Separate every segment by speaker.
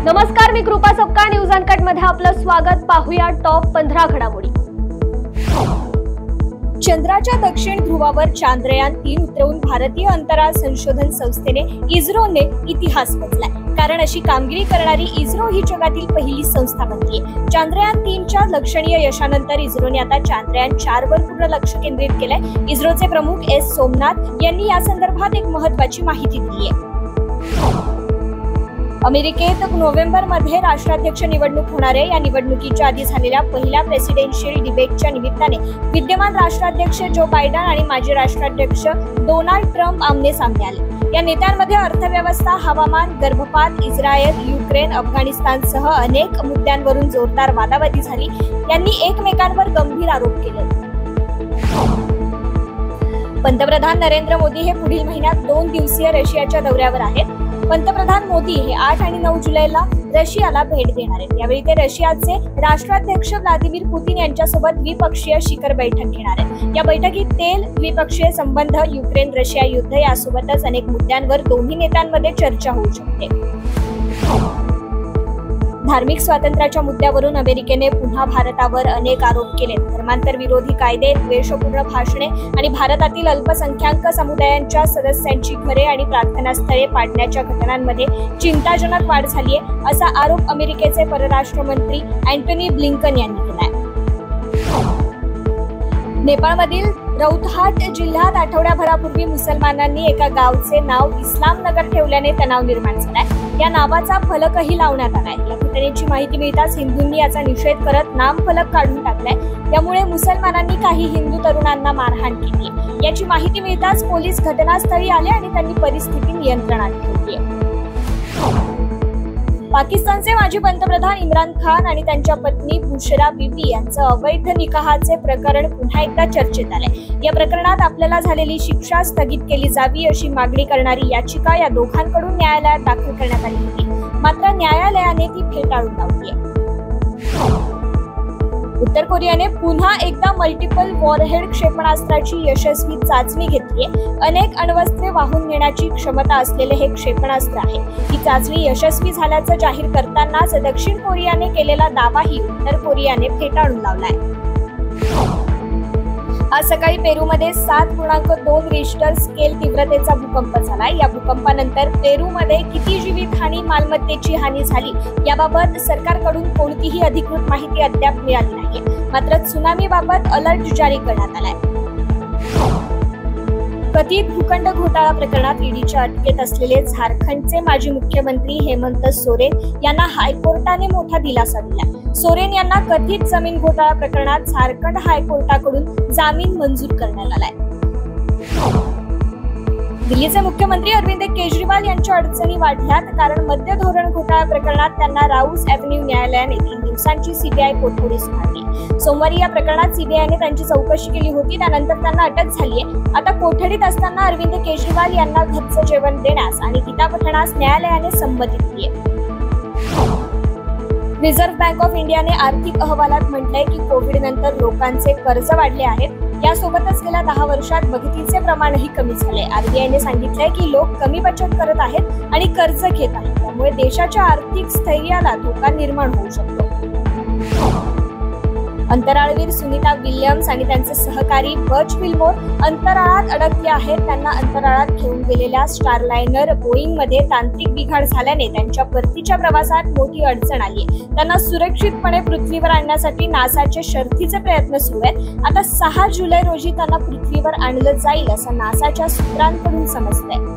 Speaker 1: नमस्कार, मी कृपा Sapkal. News uncut मध्ये आपलं स्वागत. पाहूया टॉप 15 घडामोडी. चंद्राच्या दक्षिण ध्रुवावर चांद्रयान-3 उतरवून भारतीय अंतराळ संशोधन संस्थेने इस्रोने इतिहास रचलाय. कारण अशी कामगिरी करणारी इस्रो ही जगातील पहिली संस्था बनलीय. चांद्रयान-3च्या लक्षणीय यशानंतर इस्रोने आता चांद्रयान-4 वर पूर्ण लक्ष केंद्रित केलंय. इस्रोचे प्रमुख एस सोमनाथ यांनी या संदर्भात एक महत्त्वाची माहिती दिली आहे. अमेरिकेत नोव्हेंबरमध्ये राष्ट्राध्यक्ष निवडणूक होणार आहे. या निवडणुकीच्या आधी झालेल्या पहिल्या प्रेसिडेन्शियल डिबेटच्या निमित्ताने विद्यमान राष्ट्राध्यक्ष जो बायडन आणि माजी राष्ट्राध्यक्ष डोनाल्ड ट्रम्प आमने सामने आले. या नेत्यांमध्ये अर्थव्यवस्था, हवामान, गर्भपात, इस्रायल, युक्रेन, अफगाणिस्तानसह अनेक मुद्द्यांवरून जोरदार वादावादी झाली. यांनी एकमेकांवर गंभीर आरोप केले. पंतप्रधान नरेंद्र मोदी हे पुढील महिन्यात 2 दिवसीय रशियाच्या दौऱ्यावर आहेत. पंतप्रधान मोदी हे 8 आणि 9 जुलैला रशियाला भेट देणार आहेत. यावेळी ते रशियाचे राष्ट्राध्यक्ष व्लादिमीर पुतीन यांच्यासोबत द्विपक्षीय शिखर बैठक घेणार आहेत. या बैठकीत तेल, द्विपक्षीय संबंध, युक्रेन-रशिया युद्ध यासोबतच अनेक मुद्द्यांवर दोन्ही नेत्यांमध्ये चर्चा होऊ शकते. धार्मिक स्वातंत्र्याच्या मुद्द्यावरून अमेरिकेने पुन्हा भारतावर अनेक आरोप केले. धर्मांतर विरोधी कायदे, द्वेषपूर्ण भाषणे आणि भारतातील अल्पसंख्याक समुदायांच्या सदस्यांची घरे आणि प्रार्थनास्थळे पाडण्याच्या घटनांमध्ये चिंताजनक वाढ झाली आहे, असा आरोप अमेरिकेचे परराष्ट्र मंत्री अँटनी ब्लिंकन यांनी केलाय. नेपाळमधील रौतहाट जिल्ह्यात आठवड्याभरापूर्वी मुसलमानांनी एका गावचे नाव इस्लाम नगर ठेवल्याने तणाव निर्माण झालाय. या नावाचा फलकही लावण्यात आलाय. या घटनेची माहिती मिळताच हिंदूंनी याचा निषेध करत नामफलक काढून टाकलाय. त्यामुळे मुसलमानांनी काही हिंदू तरुणांना मारहाण केली. याची माहिती मिळताच पोलीस घटनास्थळी आले आणि त्यांनी परिस्थिती नियंत्रणात ठेवली. पाकिस्तानचे माजी पंतप्रधान इम्रान खान आणि त्यांच्या पत्नी बुशरा बीबी यांचं अवैध निकाहाचे प्रकरण पुन्हा एकदा चर्चेत आलंय. या प्रकरणात आपल्याला झालेली शिक्षा स्थगित केली जावी अशी मागणी करणारी याचिका या दोघांकडून न्यायालयात दाखल करण्यात आली होती. मात्र न्यायालयाने ती फेटाळून लावली आहे. उत्तर कोरियाने पुन्हा एकदा मल्टिपल वॉरहेड क्षेपणास्त्राची यशस्वी चाचणी घेतली आहे. अनेक अण्वस्त्रे वाहून नेण्याची क्षमता असलेले हे क्षेपणास्त्र आहे. ही चाचणी यशस्वी झाल्याचं जाहीर करतानाच दक्षिण कोरियाने केलेला दावाही उत्तर कोरियाने फेटाळून लावलाय. आज सकाळी पेरूमध्ये 7.2 रिश्टर स्केल तीव्रतेचा भूकंप झाला. या भूकंपानंतर पेरूमध्ये किती जीवितहानी, मालमत्तेची हानी झाली याबाबत सरकारकडून कोणतीही अधिकृत माहिती अद्याप मिळाली नाहीये. मात्र त्सुनामीबाबत अलर्ट जारी करण्यात आलाय. कथित भूखंड घोटाळा प्रकरणात ईडीच्या अटकेत असलेले झारखंडचे माजी मुख्यमंत्री हेमंत सोरेन यांना हायकोर्टाने मोठा दिलासा दिला. सोरेन यांना कथित जमीन घोटाळा प्रकरणात झारखंड हायकोर्टाकडून जामीन मंजूर करण्यात आलाय. दिल्लीचे मुख्यमंत्री अरविंद केजरीवाल यांच्या अडचणी वाढल्यात. कारण मद्य धोरण घोटाळा प्रकरणात त्यांना राऊस एव्हेन्यू न्यायालयाने 3 दिवसांची सीबीआय कोठडी सुनावली. सोमवारी या प्रकरणात सीबीआयने त्यांची चौकशी केली होती. त्यानंतर त्यांना अटक झालीय. आता कोठडीत असताना अरविंद केजरीवाल यांना घरचं जेवण देण्यास आणि कितापठणास न्यायालयाने संमती दिली आहे. रिझर्व्ह बँक ऑफ इंडियाने आर्थिक अहवालात म्हटलंय की कोविड नंतर लोकांचे कर्ज वाढले आहेत. यासोबतच गेल्या 10 वर्षात बचतीचे प्रमाणही कमी झाले. आरबीआयने सांगितलंय की लोक कमी बचत करत आहेत आणि कर्ज घेत आहेत. त्यामुळे देशाच्या आर्थिक स्थैर्याला धोका निर्माण होऊ शकतो. अंतराळवीर सुनीता विल्यम्स आणि त्यांचे सहकारी बच विल्मोर अंतराळात अडकले आहेत. त्यांना अंतराळात घेऊन गेलेल्या स्टारलायनर बोईंगमध्ये तांत्रिक बिघाड झाल्याने त्यांच्या परतीच्या प्रवासात मोठी अडचण आली. त्यांना सुरक्षितपणे पृथ्वीवर आणण्यासाठी नासाचे शर्थीचे प्रयत्न सुरू आहेत. आता 6 जुलै रोजी त्यांना पृथ्वीवर आणलं जाईल असं नासाच्या सूत्रांकडून समजतंय.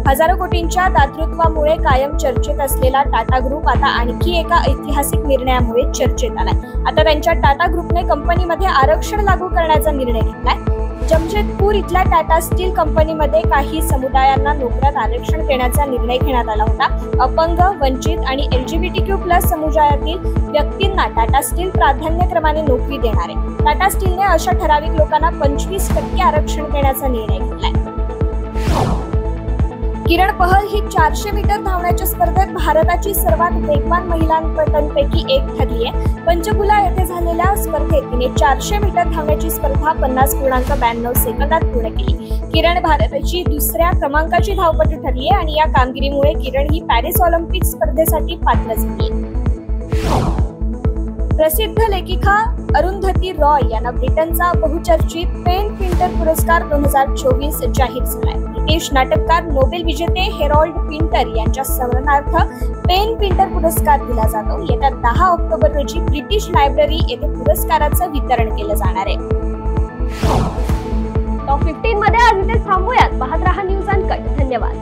Speaker 1: हजारो कोटींच्या दातृत्वामुळे कायम चर्चेत असलेला टाटा ग्रुप आता आणखी एका ऐतिहासिक निर्णयामुळे चर्चेत आलाय. आता त्यांच्या टाटा ग्रुपने कंपनीमध्ये आरक्षण लागू करण्याचा निर्णय घेतलाय. जमशेदपूर इथल्या टाटा स्टील कंपनीमध्ये काही समुदायांना नोकऱ्यात आरक्षण देण्याचा निर्णय घेण्यात आला होता. अपंग, वंचित आणि LGBTQ+ समुदायातील व्यक्तींना टाटा स्टील प्राधान्यक्रमाने नोकरी देणार आहे. टाटा स्टीलने अशा ठराविक लोकांना 25% आरक्षण देण्याचा निर्णय घेतलाय. किरण पहल ही 400 मीटर धावण्याच्या स्पर्धेत भारताची सर्वात वेगवान महिलांपैकी एक ठरली आहे। पंचकुला येथे झालेल्या स्पर्धेत तिने 400 मीटर धावण्याची स्पर्धा 50.92 सेकंदात पूर्ण केली। किरण भारताची दुसऱ्या क्रमांकाची धावपटू ठरली आहे आणि या कामगिरीमुळे किरण ही पॅरिस ऑलिम्पिक स्पर्धेसाठी पात्र झाली आहे। प्रसिद्ध लेखिका अरुंधती रॉय यांना ब्रिटनचा बहुचर्चित पेन पिंटर पुरस्कार 2024 जाहीर झालाय। ब्रिटिश नाटककार नोबेल विजेते हेरॉल्ड पिंटर यांच्या स्मरणार्थ पेन पिंटर पुरस्कार दिला जातो। येत्या 10 ऑक्टोबर रोजी ब्रिटिश लायब्ररी येथे पुरस्काराचं वितरण केलं जाणार आहे।
Speaker 2: टॉप 15 मध्ये आज इथे थांबूयात। पाहत रहा न्यूज अनकट। धन्यवाद।